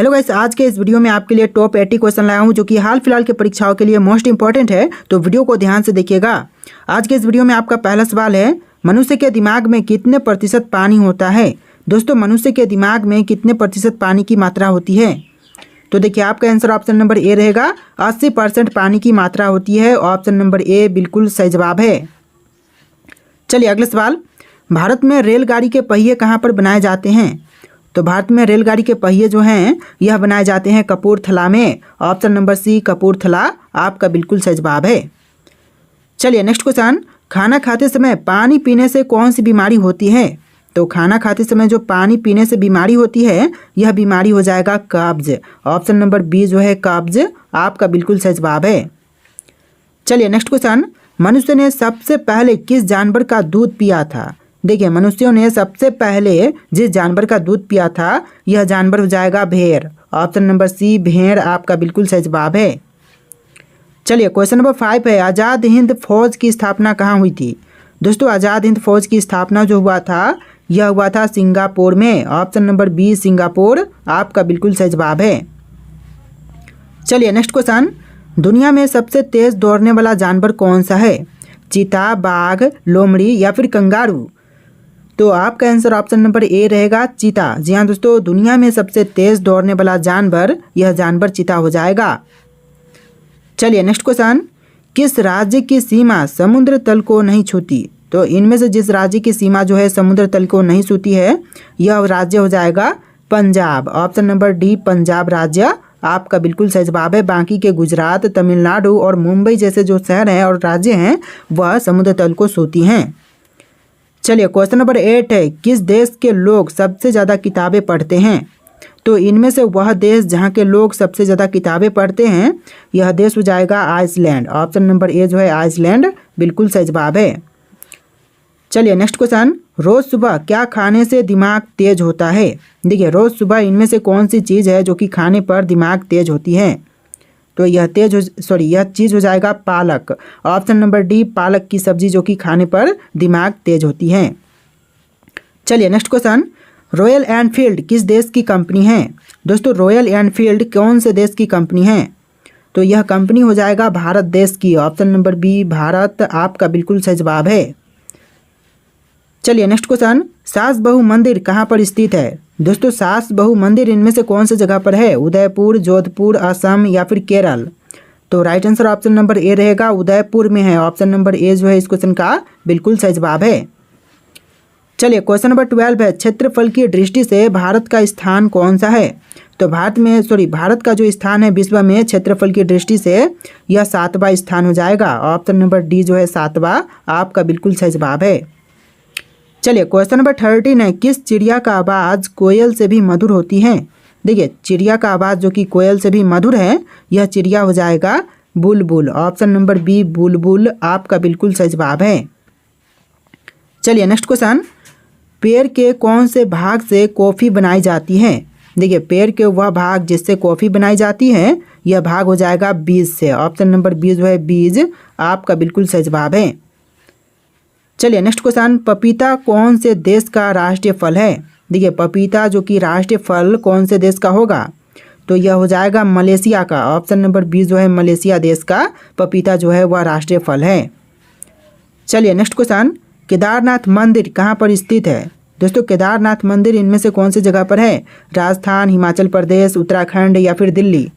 Hello guys, आज के इस वीडियो में आपके लिए टॉप 80 क्वेश्चन लाया हूं जो कि हाल फिलहाल के परीक्षाओं के लिए मोस्ट इंपॉर्टेंट है, तो वीडियो को ध्यान से देखिएगा। आज के इस वीडियो में आपका पहला सवाल है, मनुष्य के दिमाग में कितने प्रतिशत पानी होता है। दोस्तों, मनुष्य के दिमाग में कितने प्रतिशत पानी की मात्रा होती है? तो देखिए, आपका आंसर ऑप्शन नंबर ए रहेगा, 80% पानी की मात्रा होती है। ऑप्शन नंबर ए बिल्कुल सही जवाब है। चलिए अगला सवाल, भारत में रेलगाड़ी के पहिए कहाँ पर बनाए जाते हैं? तो भारत में रेलगाड़ी के पहिए जो हैं यह बनाए जाते हैं कपूरथला में। ऑप्शन नंबर सी कपूरथला आपका बिल्कुल सही जवाब है। चलिए नेक्स्ट क्वेश्चन, खाना खाते समय पानी पीने से कौन सी बीमारी होती है? तो खाना खाते समय जो पानी पीने से बीमारी होती है यह बीमारी हो जाएगा कब्ज। ऑप्शन नंबर बी जो है कब्ज आपका बिल्कुल सही जवाब है। चलिए नेक्स्ट क्वेश्चन, मनुष्य ने सबसे पहले किस जानवर का दूध पिया था? देखिए, मनुष्यों ने सबसे पहले जिस जानवर का दूध पिया था यह जानवर हो जाएगा भेड़। ऑप्शन नंबर सी भेड़ आपका बिल्कुल सही जवाब है। चलिए क्वेश्चन नंबर 5 है, आज़ाद हिंद फौज की स्थापना कहाँ हुई थी? दोस्तों, आज़ाद हिंद फौज की स्थापना जो हुआ था यह हुआ था सिंगापुर में। ऑप्शन नंबर बी सिंगापुर आपका बिल्कुल सही जवाब है। चलिए नेक्स्ट क्वेश्चन, दुनिया में सबसे तेज दौड़ने वाला जानवर कौन सा है? चीता, बाघ, लोमड़ी या फिर कंगारू? तो आपका आंसर ऑप्शन नंबर ए रहेगा चीता। जी हाँ दोस्तों, दुनिया में सबसे तेज दौड़ने वाला जानवर यह जानवर चीता हो जाएगा। चलिए नेक्स्ट क्वेश्चन, किस राज्य की सीमा समुद्र तल को नहीं छूती? तो इनमें से जिस राज्य की सीमा जो है समुद्र तल को नहीं छूती है यह राज्य हो जाएगा Punjab. Option number D Punjab राज्य आपका बिल्कुल सही जवाब है। बाकी के गुजरात, तमिलनाडु और मुंबई जैसे जो शहर हैं और राज्य हैं वह समुद्र तल को छूती हैं। चलिए क्वेश्चन नंबर 8 है, किस देश के लोग सबसे ज़्यादा किताबें पढ़ते हैं? तो इनमें से वह देश जहाँ के लोग सबसे ज़्यादा किताबें पढ़ते हैं यह देश हो जाएगा आइसलैंड। ऑप्शन नंबर ए जो है आइसलैंड बिल्कुल सही जवाब है। चलिए नेक्स्ट क्वेश्चन, रोज़ सुबह क्या खाने से दिमाग तेज होता है? देखिए, रोज़ सुबह इनमें से कौन सी चीज़ है जो कि खाने पर दिमाग तेज होती है? तो यह चीज़ हो जाएगा पालक। ऑप्शन नंबर डी पालक की सब्जी जो कि खाने पर दिमाग तेज होती है। चलिए नेक्स्ट क्वेश्चन, रॉयल एनफील्ड किस देश की कंपनी है? दोस्तों, रॉयल एनफील्ड कौन से देश की कंपनी है? तो यह कंपनी हो जाएगा भारत देश की। ऑप्शन नंबर बी भारत आपका बिल्कुल सही जवाब है। चलिए नेक्स्ट क्वेश्चन, सास बहू मंदिर कहाँ पर स्थित है? दोस्तों, सास बहू मंदिर इनमें से कौन सी जगह पर है? उदयपुर, जोधपुर, असम या फिर केरल? तो राइट आंसर ऑप्शन नंबर ए रहेगा, उदयपुर में है। ऑप्शन नंबर ए जो है इस क्वेश्चन का बिल्कुल सही जवाब है। चलिए क्वेश्चन नंबर 12 है, क्षेत्रफल की दृष्टि से भारत का स्थान कौन सा है? तो भारत का जो स्थान है विश्व में क्षेत्रफल की दृष्टि से यह 7वां स्थान हो जाएगा। ऑप्शन नंबर डी जो है 7वां आपका बिल्कुल सही जवाब है। चलिए क्वेश्चन नंबर 13 है, किस चिड़िया का आवाज़ कोयल से भी मधुर होती है? देखिए, चिड़िया का आवाज़ जो कि कोयल से भी मधुर है यह चिड़िया हो जाएगा बुलबुल। ऑप्शन नंबर बी बुलबुल आपका बिल्कुल सही जवाब है। चलिए नेक्स्ट क्वेश्चन, पेड़ के कौन से भाग से कॉफ़ी बनाई जाती है? देखिए, पेड़ के वह भाग जिससे कॉफ़ी बनाई जाती है यह भाग हो जाएगा बीज से। ऑप्शन नंबर बी जो है बीज आपका बिल्कुल सही जवाब है। चलिए नेक्स्ट क्वेश्चन, पपीता कौन से देश का राष्ट्रीय फल है? देखिए, पपीता जो कि राष्ट्रीय फल कौन से देश का होगा? तो यह हो जाएगा मलेशिया का। ऑप्शन नंबर बी जो है मलेशिया देश का पपीता जो है वह राष्ट्रीय फल है। चलिए नेक्स्ट क्वेश्चन, केदारनाथ मंदिर कहाँ पर स्थित है? दोस्तों, केदारनाथ मंदिर इनमें से कौन सी जगह पर है? राजस्थान, हिमाचल प्रदेश, उत्तराखंड या फिर दिल्ली?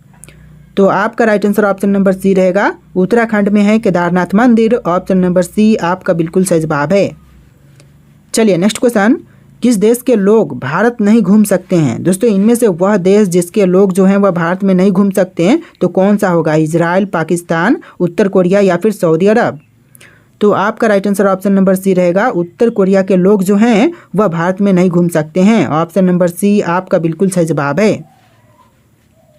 तो आपका right answer option number c रहेगा, उत्तराखंड में है केदारनाथ मंदिर। ऑप्शन नंबर सी आपका बिल्कुल सही जवाब है। चलिए नेक्स्ट क्वेश्चन, किस देश के लोग भारत नहीं घूम सकते हैं? दोस्तों, इनमें से वह देश जिसके लोग जो हैं वह भारत में नहीं घूम सकते हैं तो कौन सा होगा? इजराइल, पाकिस्तान, उत्तर कोरिया या फिर सऊदी अरब? तो आपका right answer option number c रहेगा, उत्तर कोरिया के लोग जो हैं वह भारत में नहीं घूम सकते हैं। ऑप्शन नंबर सी आपका बिल्कुल सही जवाब है।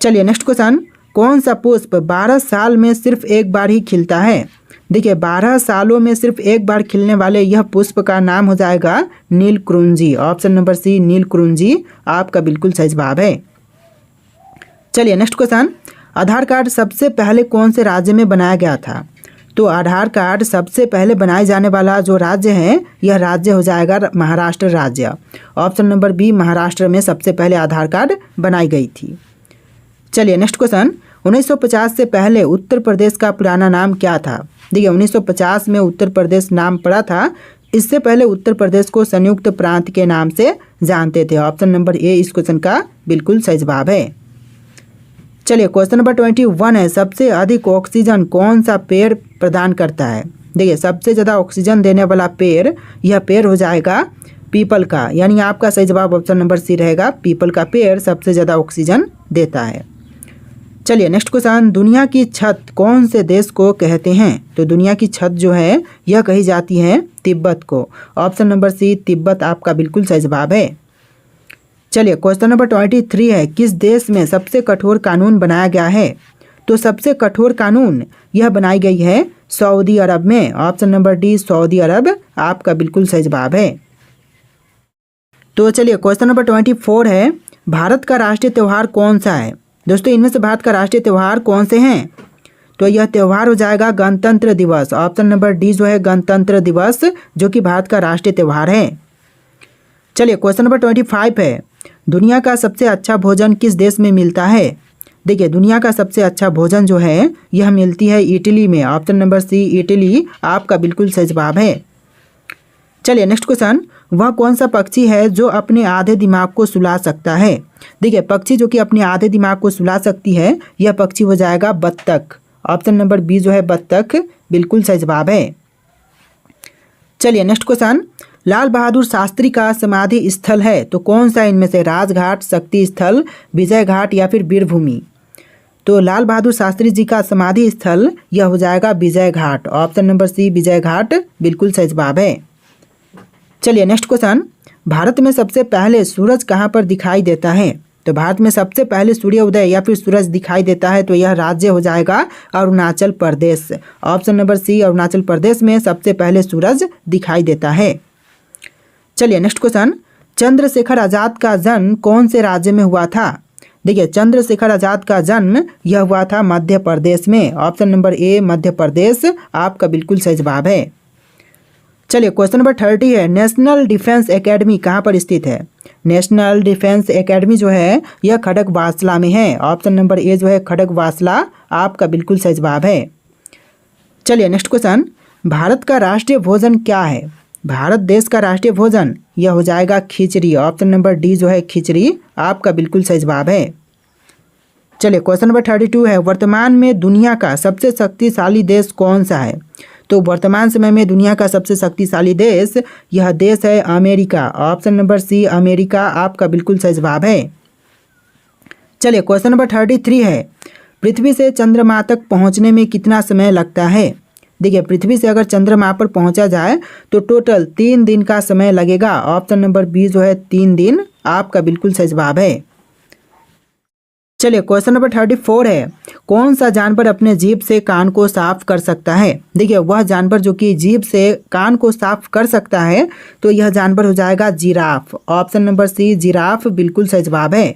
चलिए नेक्स्ट क्वेश्चन, कौन सा पुष्प 12 साल में सिर्फ एक बार ही खिलता है? देखिए, 12 सालों में सिर्फ एक बार खिलने वाले यह पुष्प का नाम हो जाएगा नीलकुरुंजी। ऑप्शन नंबर सी नीलकुरुंजी आपका बिल्कुल सही जवाब है। चलिए नेक्स्ट क्वेश्चन, आधार कार्ड सबसे पहले कौन से राज्य में बनाया गया था? तो आधार कार्ड सबसे पहले बनाए जाने वाला जो राज्य है यह राज्य हो जाएगा महाराष्ट्र राज्य। ऑप्शन नंबर बी महाराष्ट्र में सबसे पहले आधार कार्ड बनाई गई थी। चलिए नेक्स्ट क्वेश्चन, 1950 से पहले उत्तर प्रदेश का पुराना नाम क्या था? देखिए 1950 में उत्तर प्रदेश नाम पड़ा था। इससे पहले उत्तर प्रदेश को संयुक्त प्रांत के नाम से जानते थे। ऑप्शन नंबर ए इस क्वेश्चन का बिल्कुल सही जवाब है। चलिए क्वेश्चन नंबर 21 है, सबसे अधिक ऑक्सीजन कौन सा पेड़ प्रदान करता है? देखिए सबसे ज़्यादा ऑक्सीजन देने वाला पेड़, यह पेड़ हो जाएगा पीपल का, यानी आपका सही जवाब ऑप्शन नंबर सी रहेगा। पीपल का पेड़ सबसे ज़्यादा ऑक्सीजन देता है। चलिए नेक्स्ट क्वेश्चन, दुनिया की छत कौन से देश को कहते हैं? तो दुनिया की छत जो है यह कही जाती है तिब्बत को। ऑप्शन नंबर सी तिब्बत आपका बिल्कुल सही जवाब है। चलिए क्वेश्चन नंबर 23 है, किस देश में सबसे कठोर कानून बनाया गया है? तो सबसे कठोर कानून यह बनाई गई है सऊदी अरब में। ऑप्शन नंबर डी सऊदी अरब आपका बिल्कुल सही जवाब है। तो चलिए क्वेश्चन नंबर 24 है, भारत का राष्ट्रीय त्यौहार कौन सा है? दोस्तों इनमें से भारत का राष्ट्रीय त्यौहार कौन से हैं? तो यह त्यौहार हो जाएगा गणतंत्र दिवस। ऑप्शन नंबर डी जो है गणतंत्र दिवस, जो कि भारत का राष्ट्रीय त्यौहार है। चलिए क्वेश्चन नंबर 25 है, दुनिया का सबसे अच्छा भोजन किस देश में मिलता है? देखिए दुनिया का सबसे अच्छा भोजन जो है यह मिलती है इटली में। ऑप्शन नंबर सी इटली आपका बिल्कुल सही जवाब है। चलिए नेक्स्ट क्वेश्चन, वह कौन सा पक्षी है जो अपने आधे दिमाग को सुला सकता है? देखिए पक्षी जो कि अपने आधे दिमाग को सुला सकती है, यह पक्षी हो जाएगा बत्तख। ऑप्शन नंबर बी जो है बत्तख बिल्कुल सही जवाब है। चलिए नेक्स्ट क्वेश्चन, लाल बहादुर शास्त्री का समाधि स्थल है तो कौन सा इनमें से? राजघाट, शक्ति स्थल, विजय घाट या फिर वीरभूमि? तो लाल बहादुर शास्त्री जी का समाधि स्थल यह हो जाएगा विजय घाट। ऑप्शन नंबर सी विजय घाट बिल्कुल सही जवाब है। चलिए नेक्स्ट क्वेश्चन, भारत में सबसे पहले सूरज कहाँ पर दिखाई देता है? तो भारत में सबसे पहले सूर्योदय या फिर सूरज दिखाई देता है तो यह राज्य हो जाएगा अरुणाचल प्रदेश। ऑप्शन नंबर सी अरुणाचल प्रदेश में सबसे पहले सूरज दिखाई देता है। चलिए नेक्स्ट क्वेश्चन, चंद्रशेखर आज़ाद का जन्म कौन से राज्य में हुआ था? देखिए चंद्रशेखर आज़ाद का जन्म यह हुआ था मध्य प्रदेश में। ऑप्शन नंबर ए मध्य प्रदेश आपका बिल्कुल सही जवाब है। चलिए क्वेश्चन नंबर 30 है, नेशनल डिफेंस एकेडमी कहाँ पर स्थित है? नेशनल डिफेंस एकेडमी जो है यह खड़गवासला में है। ऑप्शन नंबर ए जो है खड़गवासला आपका बिल्कुल सही जवाब है। चलिए नेक्स्ट क्वेश्चन, भारत का राष्ट्रीय भोजन क्या है? भारत देश का राष्ट्रीय भोजन यह हो जाएगा खिचड़ी। ऑप्शन नंबर डी जो है खिचड़ी आपका बिल्कुल सही जवाब है। चलिए क्वेश्चन नंबर 32 है, वर्तमान में दुनिया का सबसे शक्तिशाली देश कौन सा है? तो वर्तमान समय में दुनिया का सबसे शक्तिशाली देश यह देश है America. Option number c America आपका बिल्कुल सही जवाब है। चलिए क्वेश्चन नंबर 33 है, पृथ्वी से चंद्रमा तक पहुंचने में कितना समय लगता है? देखिए पृथ्वी से अगर चंद्रमा पर पहुंचा जाए तो टोटल 3 दिन का समय लगेगा। ऑप्शन नंबर बी जो है 3 दिन आपका बिल्कुल सही जवाब है। चलिए क्वेश्चन नंबर 34 है, कौन सा जानवर अपने जीभ से कान को साफ कर सकता है? देखिए वह जानवर जो कि जीभ से कान को साफ कर सकता है तो यह जानवर हो जाएगा giraffe. Option number c giraffe बिल्कुल सही जवाब है।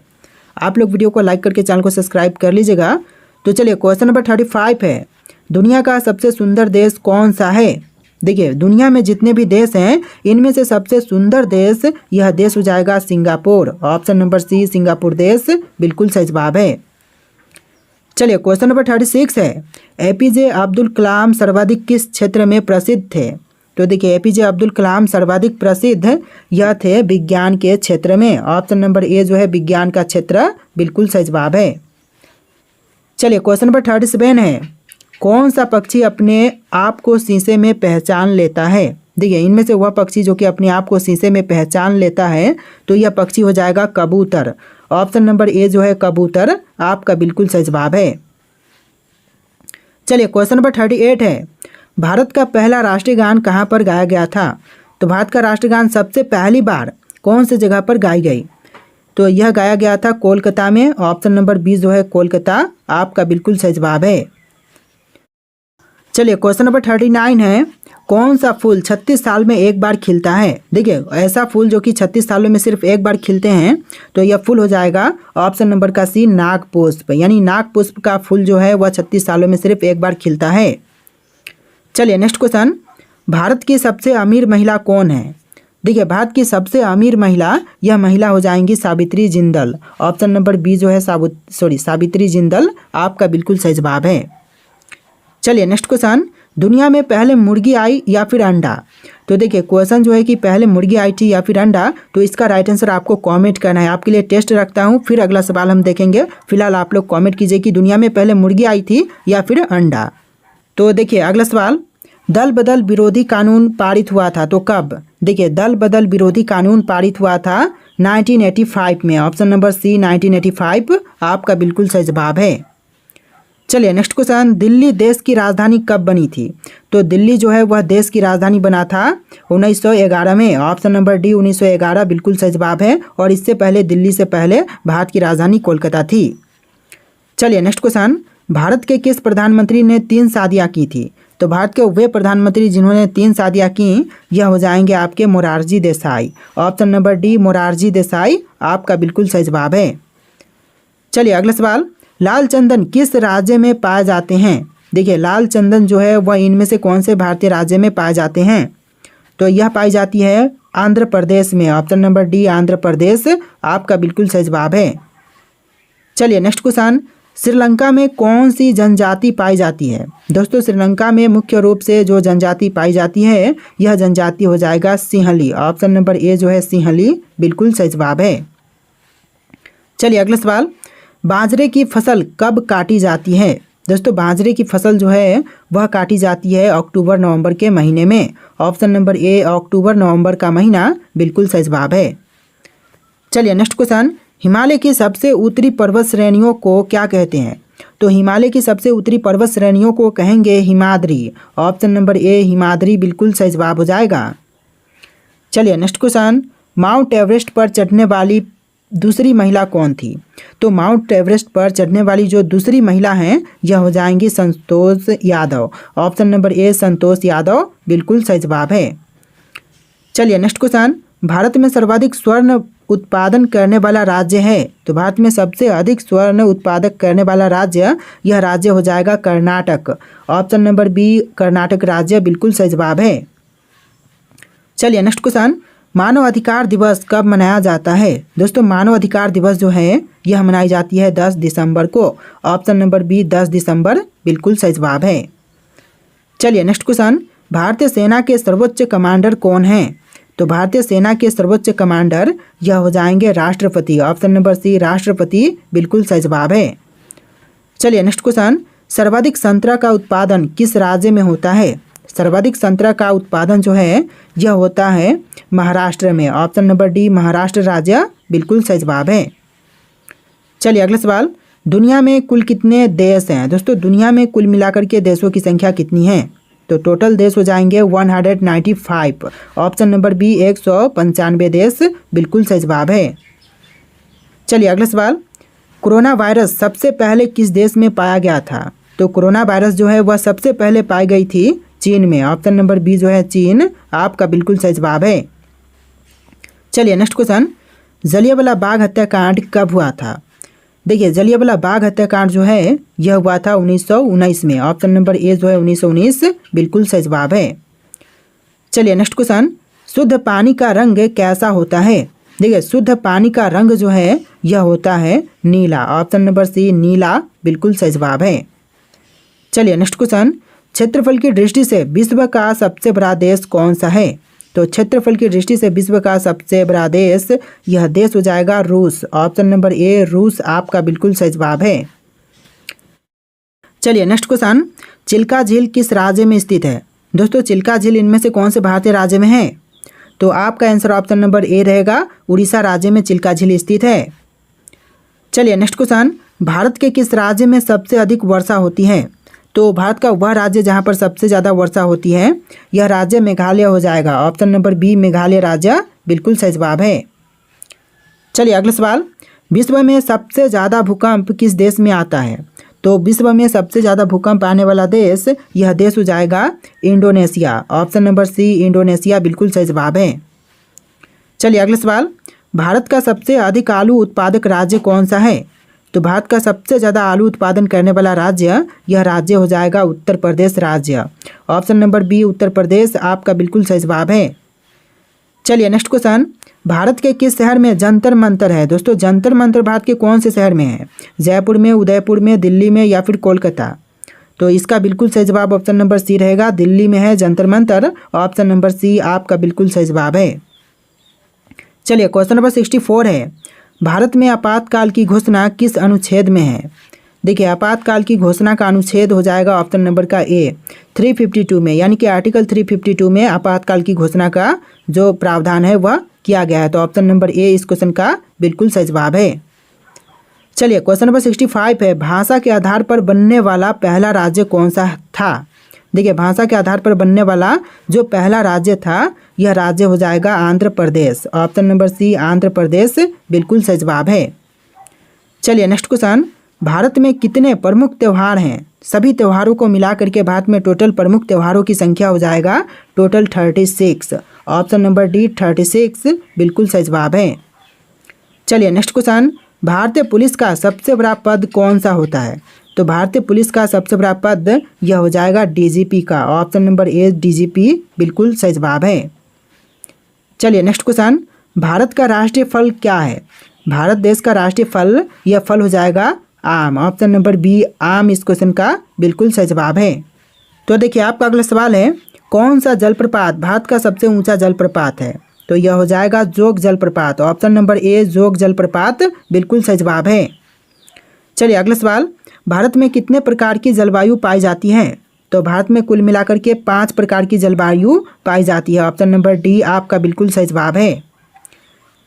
आप लोग वीडियो को लाइक करके चैनल को सब्सक्राइब कर लीजिएगा। तो चलिए क्वेश्चन नंबर 35 है, दुनिया का सबसे सुंदर देश कौन सा है? देखिए दुनिया में जितने भी देश हैं इनमें से सबसे सुंदर देश यह देश हो जाएगा Singapore. Option number c Singapore देश बिल्कुल सही जवाब है। चलिए क्वेश्चन नंबर 36 है, एपीजे अब्दुल कलाम सर्वाधिक किस क्षेत्र में प्रसिद्ध थे? तो देखिए एपीजे अब्दुल कलाम सर्वाधिक प्रसिद्ध यह थे विज्ञान के क्षेत्र में। ऑप्शन नंबर ए जो है विज्ञान का क्षेत्र बिल्कुल सही जवाब है। चलिए क्वेश्चन नंबर 37 है, कौन सा पक्षी अपने आप को शीशे में पहचान लेता है? देखिए इनमें से वह पक्षी जो कि अपने आप को शीशे में पहचान लेता है तो यह पक्षी हो जाएगा कबूतर। ऑप्शन नंबर ए जो है कबूतर आपका बिल्कुल सही जवाब है। चलिए क्वेश्चन नंबर 38 है, भारत का पहला राष्ट्रीय गान कहाँ पर गाया गया था? तो भारत का राष्ट्रीय गान सबसे पहली बार कौन सी जगह पर गाई गई? तो यह गाया गया था कोलकाता में। ऑप्शन नंबर बी जो है कोलकाता आपका बिल्कुल सही जवाब है। चलिए क्वेश्चन नंबर 39 है, कौन सा फूल 36 साल में एक बार खिलता है? देखिए ऐसा फूल जो कि 36 सालों में सिर्फ एक बार खिलते हैं तो यह फूल हो जाएगा ऑप्शन नंबर का सी नागपुष्प। यानी नागपुष्प का फूल जो है वह 36 सालों में सिर्फ एक बार खिलता है। चलिए नेक्स्ट क्वेश्चन, भारत की सबसे अमीर महिला कौन है? देखिए भारत की सबसे अमीर महिला, यह महिला हो जाएंगी Savitri Jindal. Option number b जो है सावित्री जिंदल आपका बिल्कुल सही जवाब है। चलिए नेक्स्ट क्वेश्चन, दुनिया में पहले मुर्गी आई या फिर अंडा? तो देखिए क्वेश्चन जो है कि पहले मुर्गी आई थी या फिर अंडा, तो इसका राइट आंसर आपको कमेंट करना है। आपके लिए टेस्ट रखता हूँ, फिर अगला सवाल हम देखेंगे। फिलहाल आप लोग कमेंट कीजिए कि दुनिया में पहले मुर्गी आई थी या फिर अंडा। तो देखिए अगला सवाल, दल बदल विरोधी कानून पारित हुआ था तो कब? देखिए दल बदल विरोधी कानून पारित हुआ था 1985 में। ऑप्शन नंबर सी 1985 आपका बिल्कुल सही जवाब है। चलिए नेक्स्ट क्वेश्चन, दिल्ली देश की राजधानी कब बनी थी? तो दिल्ली जो है वह देश की राजधानी बना था 1911 में। ऑप्शन नंबर डी 1911 बिल्कुल सही जवाब है। और इससे पहले दिल्ली से पहले भारत की राजधानी कोलकाता थी। चलिए नेक्स्ट क्वेश्चन, भारत के किस प्रधानमंत्री ने 3 शादियां की थी? तो भारत के वे प्रधानमंत्री जिन्होंने 3 शादियां की, यह हो जाएंगे आपके Morarji Desai. Option number D Morarji Desai आपका बिल्कुल सही जवाब है। चलिए अगला सवाल, लाल चंदन किस राज्य में पाए जाते हैं? देखिए लाल चंदन जो है वह इनमें से कौन से भारतीय राज्य में पाए जाते हैं? तो यह पाई जाती है आंध्र प्रदेश में। Option number D Andhra Pradesh आपका बिल्कुल सही जवाब है। चलिए नेक्स्ट क्वेश्चन, श्रीलंका में कौन सी जनजाति पाई जाती है? दोस्तों श्रीलंका में मुख्य रूप से जो जनजाति पाई जाती है, यह जनजाति हो जाएगा सिंहली। ऑप्शन नंबर ए जो है सिंहली बिल्कुल सही जवाब है। चलिए अगला सवाल, बाजरे की फसल कब काटी जाती है? दोस्तों बाजरे की फसल जो है वह काटी जाती है अक्टूबर नवंबर के महीने में। ऑप्शन नंबर ए अक्टूबर नवंबर का महीना बिल्कुल सही जवाब है। चलिए नेक्स्ट क्वेश्चन, हिमालय की सबसे उत्तरी पर्वत श्रेणियों को क्या कहते हैं? तो हिमालय की सबसे उत्तरी पर्वत श्रेणियों को कहेंगे हिमाद्री। ऑप्शन नंबर ए हिमाद्री बिल्कुल सही जवाब हो जाएगा। चलिए नेक्स्ट क्वेश्चन, माउंट एवरेस्ट पर चढ़ने वाली दूसरी महिला कौन थी? तो माउंट एवरेस्ट पर चढ़ने वाली जो दूसरी महिला हैं, यह हो जाएंगी संतोष यादव। ऑप्शन नंबर ए संतोष यादव बिल्कुल सही जवाब है। चलिए नेक्स्ट क्वेश्चन, भारत में सर्वाधिक स्वर्ण उत्पादन करने वाला राज्य है? तो भारत में सबसे अधिक स्वर्ण उत्पादक करने वाला राज्य, यह राज्य हो जाएगा Karnataka. Option number b Karnataka राज्य बिल्कुल सही जवाब है। चलिए नेक्स्ट क्वेश्चन, मानव अधिकार दिवस कब मनाया जाता है? दोस्तों मानव अधिकार दिवस जो है यह मनाई जाती है 10 दिसंबर को। ऑप्शन नंबर बी 10 दिसंबर बिल्कुल सही जवाब है। चलिए नेक्स्ट क्वेश्चन, भारतीय सेना के सर्वोच्च कमांडर कौन हैं? तो भारतीय सेना के सर्वोच्च कमांडर यह हो जाएंगे राष्ट्रपति। ऑप्शन नंबर सी राष्ट्रपति बिल्कुल सही जवाब है। चलिए नेक्स्ट क्वेश्चन, सर्वाधिक संतरा का उत्पादन किस राज्य में होता है? सर्वाधिक संतरा का उत्पादन जो है यह होता है महाराष्ट्र में। ऑप्शन नंबर डी महाराष्ट्र राज्य बिल्कुल सही जवाब है। चलिए अगला सवाल, दुनिया में कुल कितने देश हैं? दोस्तों दुनिया में कुल मिलाकर के देशों की संख्या कितनी है? तो टोटल देश हो जाएंगे 195। ऑप्शन नंबर बी 195 देश बिल्कुल सही जवाब है। चलिए अगला सवाल, कोरोना वायरस सबसे पहले किस देश में पाया गया था? तो कोरोना वायरस जो है वह सबसे पहले पाई गई थी चीन में। ऑप्शन नंबर बी जो है चीन आपका बिल्कुल सही जवाब है। चलिए नेक्स्ट क्वेश्चन, जलियांवाला बाग हत्याकांड कब हुआ था? देखिए जलियांवाला बाग हत्याकांड जो है यह हुआ था 1919 में। ऑप्शन नंबर ए जो है 1919 बिल्कुल सही जवाब है। चलिए नेक्स्ट क्वेश्चन, शुद्ध पानी का रंग कैसा होता है? देखिए शुद्ध पानी का रंग जो है यह होता है नीला। ऑप्शन नंबर सी नीला बिल्कुल सही जवाब है। चलिए नेक्स्ट क्वेश्चन, क्षेत्रफल की दृष्टि से विश्व का सबसे बड़ा देश कौन सा है? तो क्षेत्रफल की दृष्टि से विश्व का सबसे बड़ा देश, यह देश हो जाएगा रूस। ऑप्शन नंबर ए रूस आपका बिल्कुल सही जवाब है। चलिए नेक्स्ट क्वेश्चन, चिल्का झील किस राज्य में स्थित है? दोस्तों चिल्का झील इनमें से कौन से भारतीय राज्य में है? तो आपका आंसर ऑप्शन नंबर ए रहेगा, उड़ीसा राज्य में चिल्का झील स्थित है। चलिए नेक्स्ट क्वेश्चन, भारत के किस राज्य में सबसे अधिक वर्षा होती है? तो भारत का वह राज्य जहां पर सबसे ज़्यादा वर्षा होती है, यह राज्य मेघालय हो जाएगा। ऑप्शन नंबर बी मेघालय राज्य बिल्कुल सही जवाब है। चलिए अगला सवाल, विश्व में सबसे ज़्यादा भूकंप किस देश में आता है? तो विश्व में सबसे ज़्यादा भूकंप आने वाला देश, यह देश हो जाएगा Indonesia. Option number c Indonesia बिल्कुल सही जवाब है। चलिए अगला सवाल, भारत का सबसे अधिक आलू उत्पादक राज्य कौन सा है? तो भारत का सबसे ज़्यादा आलू उत्पादन करने वाला राज्य, यह राज्य हो जाएगा उत्तर प्रदेश राज्य। Option number B Uttar Pradesh आपका बिल्कुल सही जवाब है। चलिए नेक्स्ट क्वेश्चन, भारत के किस शहर में जंतर मंतर है? दोस्तों जंतर मंतर भारत के कौन से शहर में है? जयपुर में, उदयपुर में, दिल्ली में या फिर कोलकाता? तो इसका बिल्कुल सही जवाब ऑप्शन नंबर सी रहेगा, दिल्ली में है Jantar Mantar. Option number c आपका बिल्कुल सही जवाब है। चलिए क्वेश्चन नंबर 64 है, भारत में आपातकाल की घोषणा किस अनुच्छेद में है? देखिए आपातकाल की घोषणा का अनुच्छेद हो जाएगा ऑप्शन नंबर का ए 352 में, यानी कि आर्टिकल 352 में आपातकाल की घोषणा का जो प्रावधान है वह किया गया है। तो ऑप्शन नंबर ए इस क्वेश्चन का बिल्कुल सही जवाब है। चलिए क्वेश्चन नंबर 65 है, भाषा के आधार पर बनने वाला पहला राज्य कौन सा था? देखिए भाषा के आधार पर बनने वाला जो पहला राज्य था यह राज्य हो जाएगा आंध्र प्रदेश। ऑप्शन नंबर सी आंध्र प्रदेश बिल्कुल सही जवाब है। चलिए नेक्स्ट क्वेश्चन, भारत में कितने प्रमुख त्यौहार हैं? सभी त्योहारों को मिला करके भारत में टोटल प्रमुख त्योहारों की संख्या हो जाएगा टोटल 36। ऑप्शन नंबर डी 36 बिल्कुल सही जवाब है। चलिए नेक्स्ट क्वेश्चन, भारतीय पुलिस का सबसे बड़ा पद कौन सा होता है? तो भारतीय पुलिस का सबसे बड़ा पद यह हो जाएगा डीजीपी का। ऑप्शन नंबर ए डीजीपी बिल्कुल सही जवाब है। चलिए नेक्स्ट क्वेश्चन, भारत का राष्ट्रीय फल क्या है? भारत देश का राष्ट्रीय फल यह फल हो जाएगा आम। ऑप्शन नंबर बी आम इस क्वेश्चन का बिल्कुल सही जवाब है। तो देखिए आपका अगला सवाल है, कौन सा जलप्रपात भारत का सबसे ऊंचा जलप्रपात है? तो यह हो जाएगा जोग जलप्रपात। ऑप्शन नंबर ए जोग जलप्रपात बिल्कुल सही जवाब है। चलिए अगला सवाल, भारत में कितने प्रकार की जलवायु पाई जाती है? तो भारत में कुल मिलाकर के 5 प्रकार की जलवायु पाई जाती है। ऑप्शन नंबर डी आपका बिल्कुल सही जवाब है।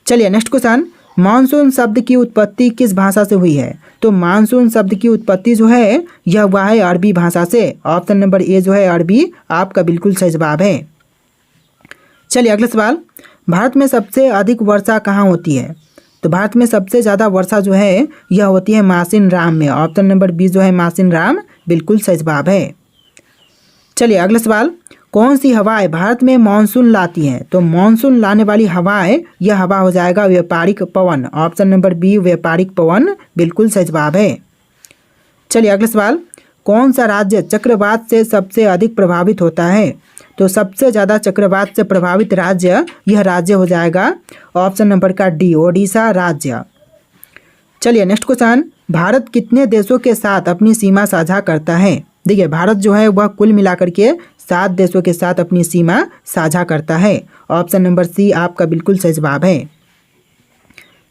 चलिए नेक्स्ट क्वेश्चन, मानसून शब्द की उत्पत्ति किस भाषा से हुई है? तो मानसून शब्द की उत्पत्ति जो है यह हुआ है अरबी भाषा से। ऑप्शन नंबर ए जो है अरबी आपका बिल्कुल सही जवाब है। चलिए अगला सवाल, भारत में सबसे अधिक वर्षा कहाँ होती है? तो भारत में सबसे ज़्यादा वर्षा जो है यह होती है मासिन राम में। ऑप्शन नंबर बी जो है मासिन राम बिल्कुल सही जवाब है। चलिए अगला सवाल, कौन सी हवाएं भारत में मानसून लाती हैं? तो मानसून लाने वाली हवाएं यह हवा हो जाएगा व्यापारिक पवन। ऑप्शन नंबर बी व्यापारिक पवन बिल्कुल सही जवाब है। चलिए अगला सवाल, कौन सा राज्य चक्रवात से सबसे अधिक प्रभावित होता है? तो सबसे ज़्यादा चक्रवात से प्रभावित राज्य यह राज्य हो जाएगा ऑप्शन नंबर का डी ओडिशा राज्य। चलिए नेक्स्ट क्वेश्चन, भारत कितने देशों के साथ अपनी सीमा साझा करता है? देखिए भारत जो है वह कुल मिलाकर के 7 देशों के साथ अपनी सीमा साझा करता है। ऑप्शन नंबर सी आपका बिल्कुल सही जवाब है।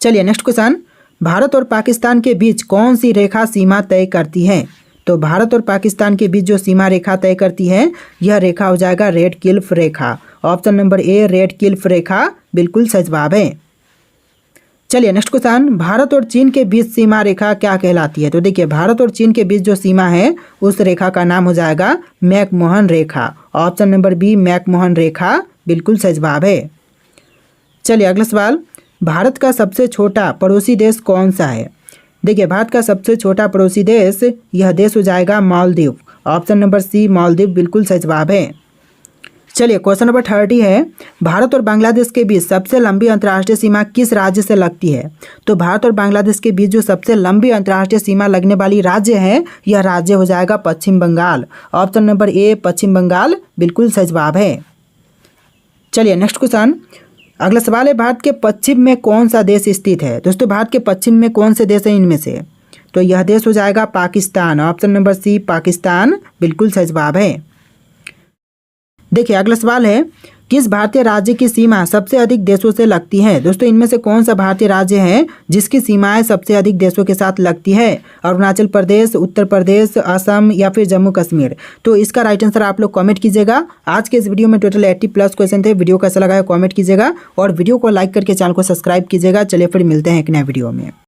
चलिए नेक्स्ट क्वेश्चन, भारत और पाकिस्तान के बीच कौन सी रेखा सीमा तय करती है? तो भारत और पाकिस्तान के बीच जो सीमा रेखा तय करती है यह रेखा हो जाएगा रेड क्लिफ रेखा। Option number A Radcliffe रेखा बिल्कुल सही जवाब है। चलिए नेक्स्ट क्वेश्चन, भारत और चीन के बीच सीमा रेखा क्या कहलाती है? तो देखिए भारत और चीन के बीच जो सीमा है उस रेखा का नाम हो जाएगा मैकमोहन रेखा। ऑप्शन नंबर बी मैकमोहन रेखा बिल्कुल सही जवाब है। चलिए अगला सवाल, भारत का सबसे छोटा पड़ोसी देश कौन सा है? देखिए भारत का सबसे छोटा पड़ोसी देश यह देश हो जाएगा Maldives. Option number c Maldives बिल्कुल सही जवाब है। चलिए क्वेश्चन नंबर 30 है, भारत और बांग्लादेश के बीच सबसे लंबी अंतर्राष्ट्रीय सीमा किस राज्य से लगती है? तो भारत और बांग्लादेश के बीच जो सबसे लंबी अंतर्राष्ट्रीय सीमा लगने वाली राज्य है यह राज्य हो जाएगा पश्चिम बंगाल। ऑप्शन नंबर ए पश्चिम बंगाल बिल्कुल सही जवाब है। चलिए नेक्स्ट क्वेश्चन, अगला सवाल है, भारत के पश्चिम में कौन सा देश स्थित है? दोस्तों भारत के पश्चिम में कौन से देश हैं इनमें से? तो यह देश हो जाएगा Pakistan. Option number c Pakistan बिल्कुल सही जवाब है। देखिए अगला सवाल है, किस भारतीय राज्य की सीमा सबसे अधिक देशों से लगती है? दोस्तों इनमें से कौन सा भारतीय राज्य है जिसकी सीमाएं सबसे अधिक देशों के साथ लगती है? अरुणाचल प्रदेश, उत्तर प्रदेश, असम या फिर जम्मू कश्मीर? तो इसका राइट आंसर आप लोग कमेंट कीजिएगा। आज के इस वीडियो में टोटल 80+ क्वेश्चन थे। वीडियो कैसा लगा है कमेंट कीजिएगा और वीडियो को लाइक करके चैनल को सब्सक्राइब कीजिएगा। चलिए फिर मिलते हैं एक नए वीडियो में।